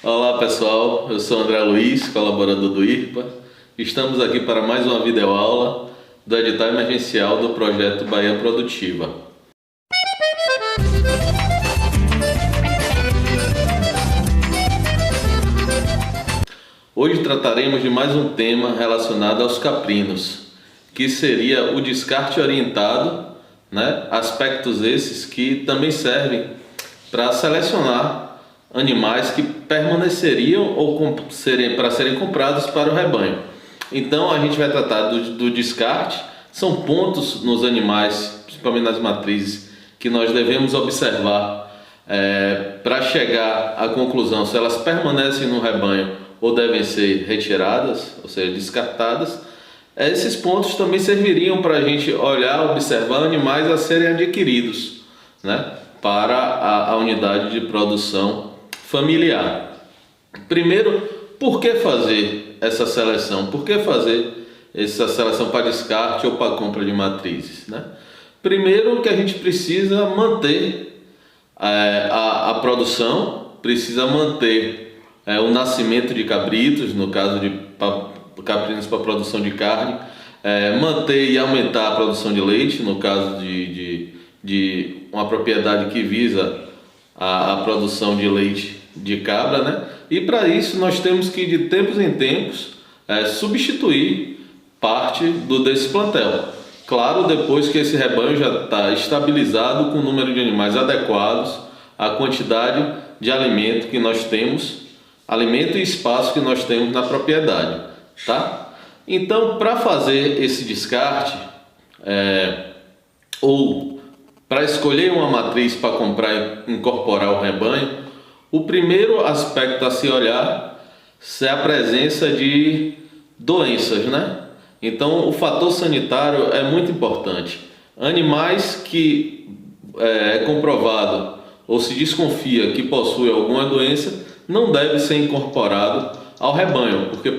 Olá pessoal, eu sou André Luiz, colaborador do IRPA. Estamos aqui para mais uma videoaula do edital emergencial do projeto Bahia Produtiva. Hoje trataremos de mais um tema relacionado aos caprinos, que seria o descarte orientado, aspectos esses que também servem para selecionar animais que permaneceriam ou para serem comprados para o rebanho. Então a gente vai tratar do descarte. São pontos nos animais, principalmente nas matrizes, que nós devemos observar para chegar à conclusão se elas permanecem no rebanho ou devem ser retiradas, ou seja, descartadas. Esses pontos também serviriam para a gente olhar, observar animais a serem adquiridos, para a unidade de produção familiar. Primeiro, por que fazer essa seleção? Por que fazer essa seleção para descarte ou para compra de matrizes? Primeiro, que a gente precisa manter a produção, precisa manter o nascimento de cabritos, no caso de caprinos para produção de carne, manter e aumentar a produção de leite, no caso de uma propriedade que visa a produção de leite de cabra, E para isso nós temos que, de tempos em tempos, substituir parte desse plantel. Claro, depois que esse rebanho já está estabilizado com o número de animais adequados, a quantidade de alimento que nós temos, alimento e espaço que nós temos na propriedade, tá? Então, para fazer esse descarte, ou para escolher uma matriz para comprar e incorporar ao rebanho, o primeiro aspecto a se olhar é a presença de doenças, Então, o fator sanitário é muito importante. Animais que é comprovado ou se desconfia que possui alguma doença não deve ser incorporado ao rebanho, porque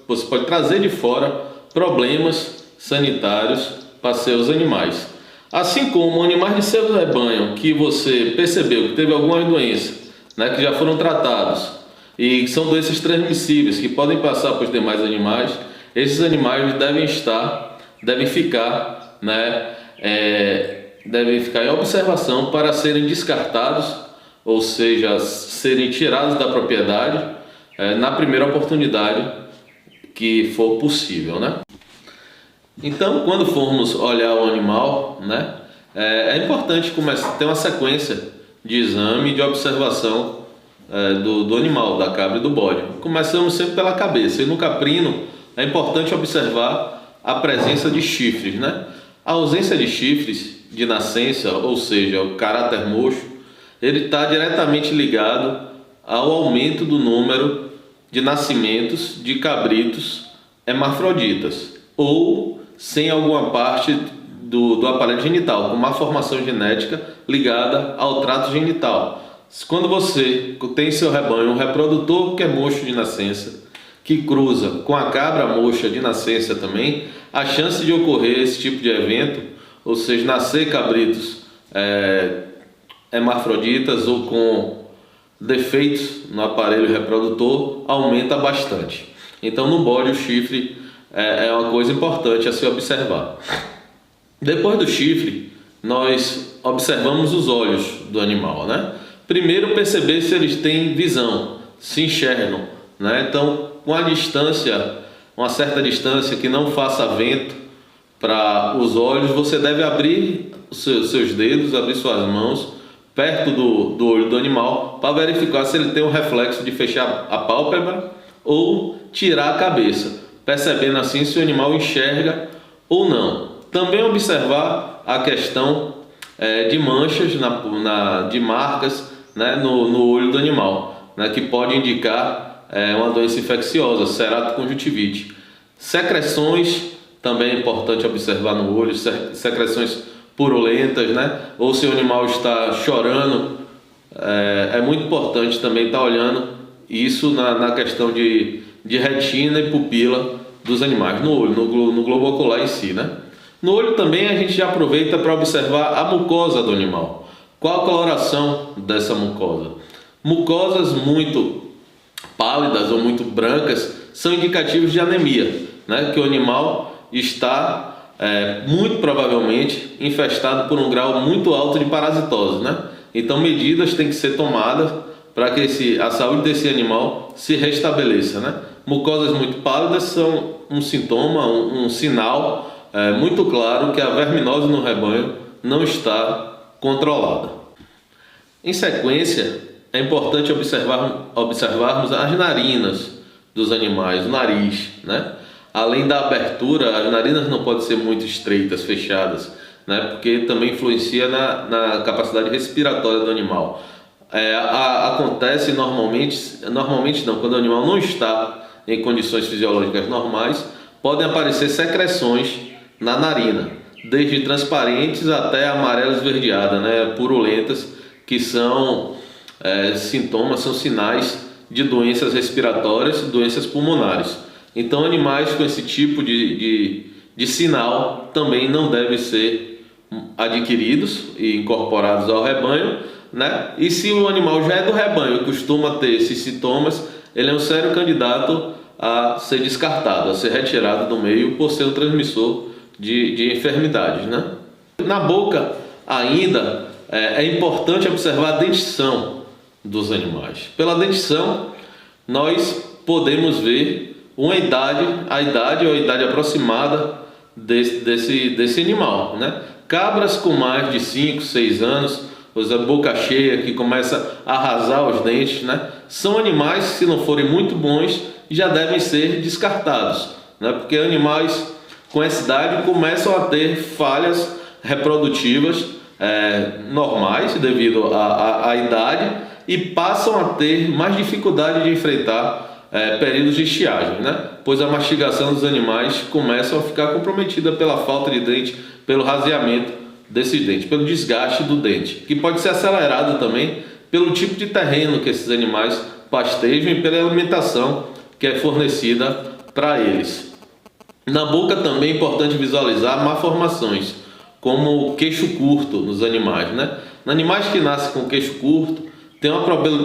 você pode trazer de fora problemas sanitários para seus animais. Assim como animais de seu rebanho que você percebeu que teve alguma doença, que já foram tratados e são doenças transmissíveis que podem passar para os demais animais, esses animais devem ficar em observação para serem descartados, ou seja, serem tirados da propriedade na primeira oportunidade que for possível, Então, quando formos olhar o animal, é importante ter uma sequência de exame e de observação do animal, da cabra e do bode. Começamos sempre pela cabeça, e no caprino é importante observar a presença de chifres, A ausência de chifres de nascença, ou seja, o caráter mocho, ele está diretamente ligado ao aumento do número de nascimentos de cabritos hermafroditas, ou sem alguma parte do aparelho genital, com uma formação genética ligada ao trato genital. Quando você tem em seu rebanho um reprodutor que é mocho de nascença, que cruza com a cabra mocha de nascença também, a chance de ocorrer esse tipo de evento, ou seja, nascer cabritos hermafroditas ou com defeitos no aparelho reprodutor, aumenta bastante. Então, no bode, o chifre é uma coisa importante a se observar. Depois do chifre, nós observamos os olhos do animal, Primeiro, perceber se eles têm visão, se enxergam, Então, com uma certa distância que não faça vento para os olhos, você deve abrir os seus dedos, abrir suas mãos perto do olho do animal para verificar se ele tem um reflexo de fechar a pálpebra ou tirar a cabeça, percebendo assim se o animal enxerga ou não. Também observar a questão de manchas, de marcas no olho do animal, que pode indicar uma doença infecciosa, ceratoconjuntivite. Secreções também é importante observar no olho, secreções purulentas, ou se o animal está chorando, é muito importante também estar olhando isso na questão de retina e pupila dos animais, no olho, no globo ocular em si, No olho também a gente já aproveita para observar a mucosa do animal. Qual a coloração dessa mucosa? Mucosas muito pálidas ou muito brancas são indicativos de anemia, né? Que o animal está muito provavelmente infestado por um grau muito alto de parasitose, né? Então medidas têm que ser tomadas para que a saúde desse animal se restabeleça, né? Mucosas muito pálidas são um sintoma, um sinal muito claro que a verminose no rebanho não está controlada. Em sequência, é importante observarmos as narinas dos animais, o nariz, né? Além da abertura, as narinas não podem ser muito estreitas, fechadas, né? Porque também influencia na capacidade respiratória do animal. Acontece normalmente não, quando o animal não está em condições fisiológicas normais, podem aparecer secreções na narina, desde transparentes até amarela esverdeada, né? Purulentas, que são sintomas, são sinais de doenças respiratórias, doenças pulmonares. Então animais com esse tipo de sinal também não devem ser adquiridos e incorporados ao rebanho, né? E se o animal já é do rebanho e costuma ter esses sintomas, ele é um sério candidato a ser descartado, a ser retirado do meio por ser um transmissor de enfermidades, né? Na boca ainda é importante observar a dentição dos animais. Pela dentição nós podemos ver a idade ou a idade aproximada desse animal, né? Cabras com mais de 5, 6 anos, a boca cheia que começa a arrasar os dentes, né? São animais que, se não forem muito bons, já devem ser descartados, né? Porque animais com essa idade começam a ter falhas reprodutivas normais devido à idade e passam a ter mais dificuldade de enfrentar períodos de estiagem, né? Pois a mastigação dos animais começa a ficar comprometida pela falta de dente, pelo raseamento desses dentes, pelo desgaste do dente, que pode ser acelerado também pelo tipo de terreno que esses animais pastejam e pela alimentação que é fornecida para eles. Na boca também é importante visualizar malformações, como o queixo curto nos animais, né? Animais que nascem com queixo curto tem uma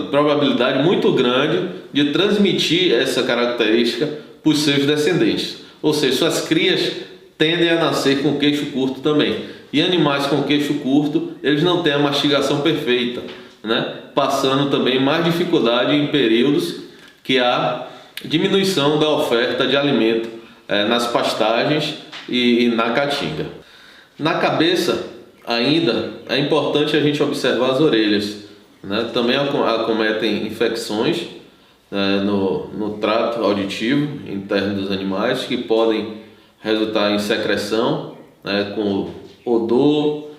probabilidade muito grande de transmitir essa característica para os seus descendentes. Ou seja, suas crias tendem a nascer com queixo curto também. E animais com queixo curto, eles não têm a mastigação perfeita, né? Passando também mais dificuldade em períodos que há diminuição da oferta de alimento nas pastagens e na caatinga. Na cabeça, ainda, é importante a gente observar as orelhas, né? Também acometem infecções no trato auditivo interno dos animais que podem resultar em secreção, né, com odor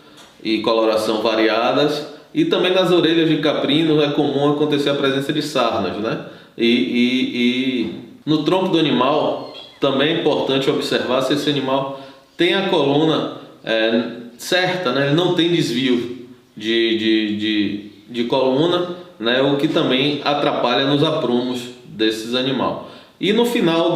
e coloração variadas, e também nas orelhas de caprino é comum acontecer a presença de sarnas, né? E no tronco do animal também é importante observar se esse animal tem a coluna certa, né? Ele não tem desvio de coluna, né? O que também atrapalha nos aprumos desses animais. E no final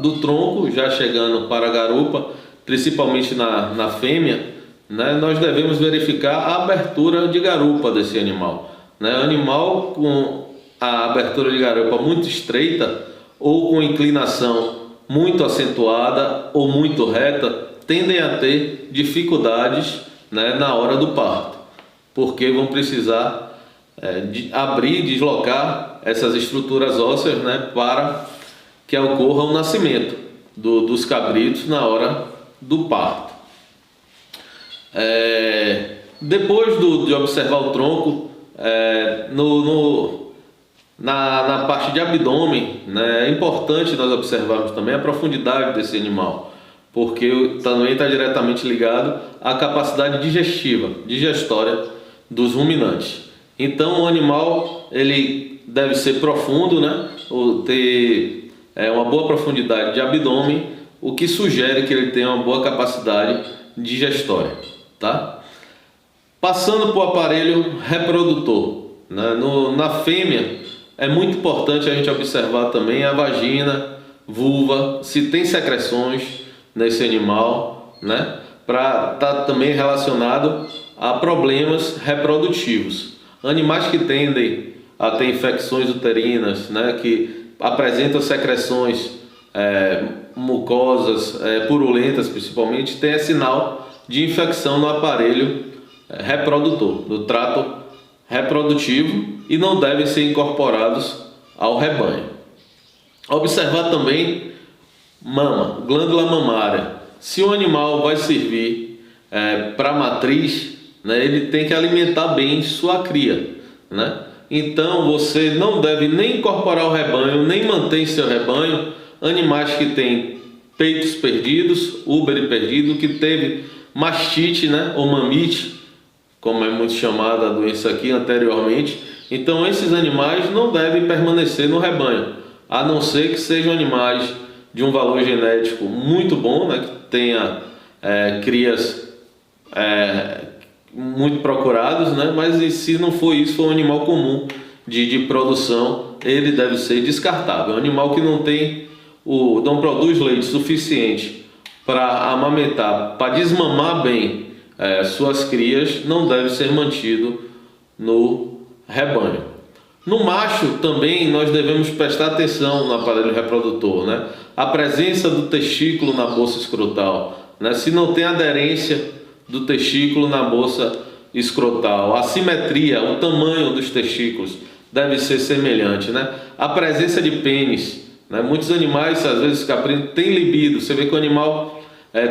do tronco, já chegando para a garupa, principalmente na fêmea, né? Nós devemos verificar a abertura de garupa desse animal, né? Animal com a abertura de garupa muito estreita ou com inclinação muito acentuada ou muito reta tendem a ter dificuldades, né, na hora do parto, porque vão precisar abrir, deslocar essas estruturas ósseas, né, para que ocorra o nascimento dos cabritos na hora do parto. Depois de observar o tronco, na parte de abdômen, né, é importante nós observarmos também a profundidade desse animal, porque também está diretamente ligado à capacidade digestória dos ruminantes. Então o animal ele deve ser profundo, né, ou ter uma boa profundidade de abdômen, o que sugere que ele tenha uma boa capacidade digestória, tá? Passando para o aparelho reprodutor, né? Na fêmea é muito importante a gente observar também a vagina, vulva, se tem secreções nesse animal, né? Para estar também relacionado a problemas reprodutivos. Animais que tendem a ter infecções uterinas, né, que apresentam secreções mucosas, purulentas principalmente, tem sinal de infecção no aparelho reprodutor, do trato reprodutivo, e não devem ser incorporados ao rebanho. Observar também mama, glândula mamária. Se o animal vai servir para matriz, né, ele tem que alimentar bem sua cria, né? Então você não deve nem incorporar ao rebanho, nem manter em seu rebanho animais que têm peitos perdidos, úbere perdido, que teve mastite, né, ou mamite, como é muito chamada a doença aqui anteriormente. Então esses animais não devem permanecer no rebanho, a não ser que sejam animais de um valor genético muito bom, né, que tenha crias muito procurados, né, mas se não for isso, for um animal comum de produção, ele deve ser descartável. Um animal que não produz leite suficiente para amamentar, para desmamar bem suas crias, não deve ser mantido no rebanho. No macho também nós devemos prestar atenção no aparelho reprodutor, né? A presença do testículo na bolsa escrotal, né? Se não tem aderência do testículo na bolsa escrotal, a simetria, o tamanho dos testículos deve ser semelhante, né? A presença de pênis, né? Muitos animais, às vezes caprinos, têm libido. Você vê que o animal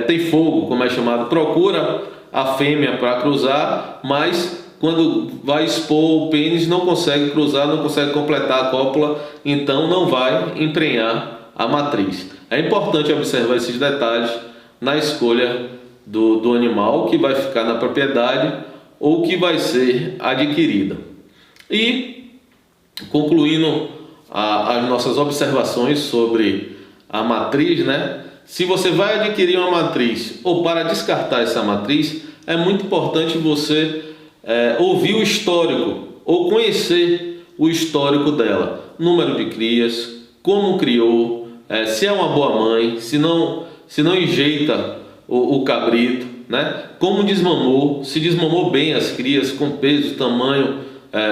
tem fogo, como é chamado, procura a fêmea para cruzar, mas quando vai expor o pênis não consegue cruzar, não consegue completar a cópula, então não vai emprenhar a matriz. É importante observar esses detalhes na escolha do animal que vai ficar na propriedade ou que vai ser adquirida. E concluindo as nossas observações sobre a matriz, né? Se você vai adquirir uma matriz ou para descartar essa matriz, é muito importante você ouvir o histórico ou conhecer o histórico dela, número de crias, como criou, se é uma boa mãe, se não enjeita o cabrito, né? Como desmamou, se desmamou bem as crias, com peso, tamanho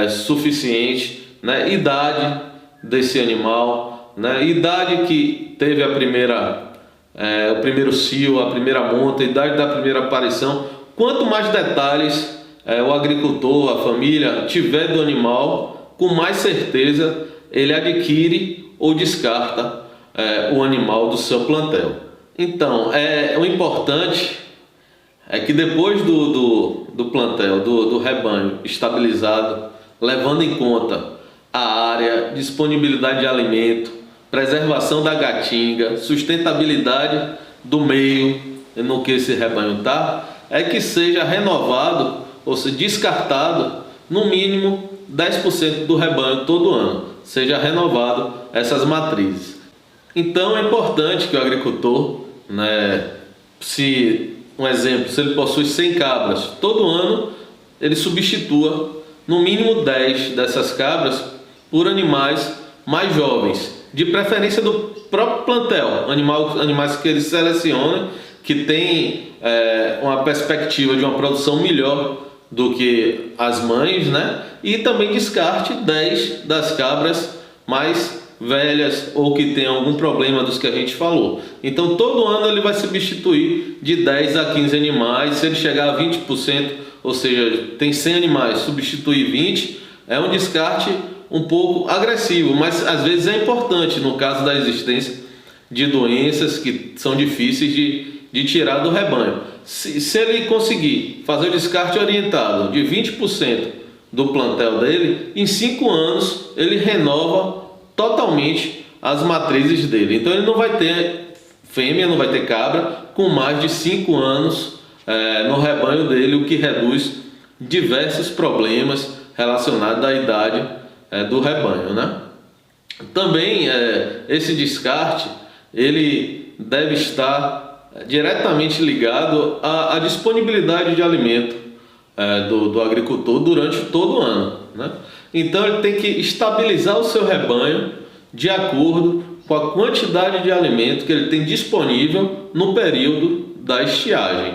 suficiente, né? Idade desse animal, né? Idade que teve o primeiro cio, a primeira monta, idade da primeira aparição. Quanto mais detalhes o agricultor, a família tiver do animal, com mais certeza ele adquire ou descarta o animal do seu plantel. Então, o importante é que depois do plantel, do rebanho estabilizado, levando em conta a área, disponibilidade de alimento, preservação da gatinga, sustentabilidade do meio no que esse rebanho está, é que seja renovado ou seja descartado no mínimo 10% do rebanho todo ano, seja renovado essas matrizes. Então é importante que o agricultor, né, se ele possui 100 cabras, todo ano ele substitua no mínimo 10 dessas cabras por animais mais jovens, de preferência do próprio plantel, animais que ele seleciona, que tem uma perspectiva de uma produção melhor do que as mães, né? E também descarte 10 das cabras mais velhas ou que tem algum problema dos que a gente falou. Então todo ano ele vai substituir de 10 a 15 animais. Se ele chegar a 20%, ou seja, tem 100 animais, substituir 20 é um descarte um pouco agressivo, mas às vezes é importante no caso da existência de doenças que são difíceis de tirar do rebanho. Se ele conseguir fazer o descarte orientado de 20% do plantel dele, em 5 anos ele renova totalmente as matrizes dele. Então ele não vai ter fêmea, não vai ter cabra com mais de 5 anos no rebanho dele, o que reduz diversos problemas relacionados à idade do rebanho, né? Também esse descarte ele deve estar diretamente ligado à disponibilidade de alimento do agricultor durante todo o ano, né? Então ele tem que estabilizar o seu rebanho de acordo com a quantidade de alimento que ele tem disponível no período da estiagem,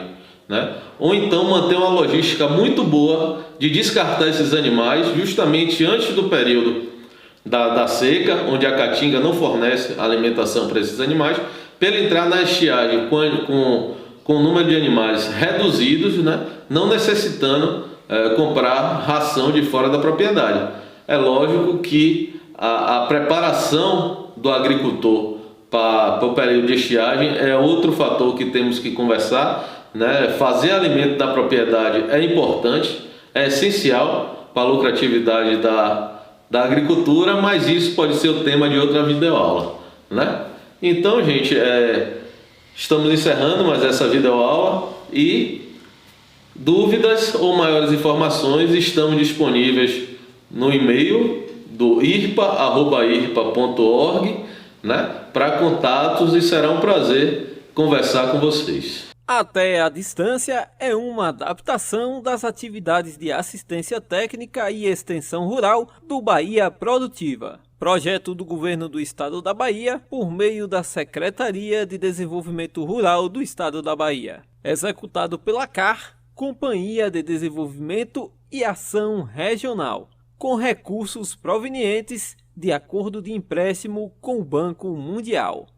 né? Ou então manter uma logística muito boa de descartar esses animais justamente antes do período da seca, onde a caatinga não fornece alimentação para esses animais, para ele entrar na estiagem com o número de animais reduzidos, né? Não necessitando comprar ração de fora da propriedade. É lógico que a preparação do agricultor para o período de estiagem é outro fator que temos que conversar, né? Fazer alimento da propriedade é importante, é essencial para a lucratividade da agricultura, mas isso pode ser o tema de outra videoaula, né? Então, gente, estamos encerrando mais essa videoaula e dúvidas ou maiores informações estão disponíveis no e-mail do irpa@irpa.org, né, para contatos, e será um prazer conversar com vocês. Até a Distância é uma adaptação das atividades de assistência técnica e extensão rural do Bahia Produtiva, projeto do Governo do Estado da Bahia por meio da Secretaria de Desenvolvimento Rural do Estado da Bahia, executado pela CAR, Companhia de Desenvolvimento e Ação Regional, com recursos provenientes de acordo de empréstimo com o Banco Mundial.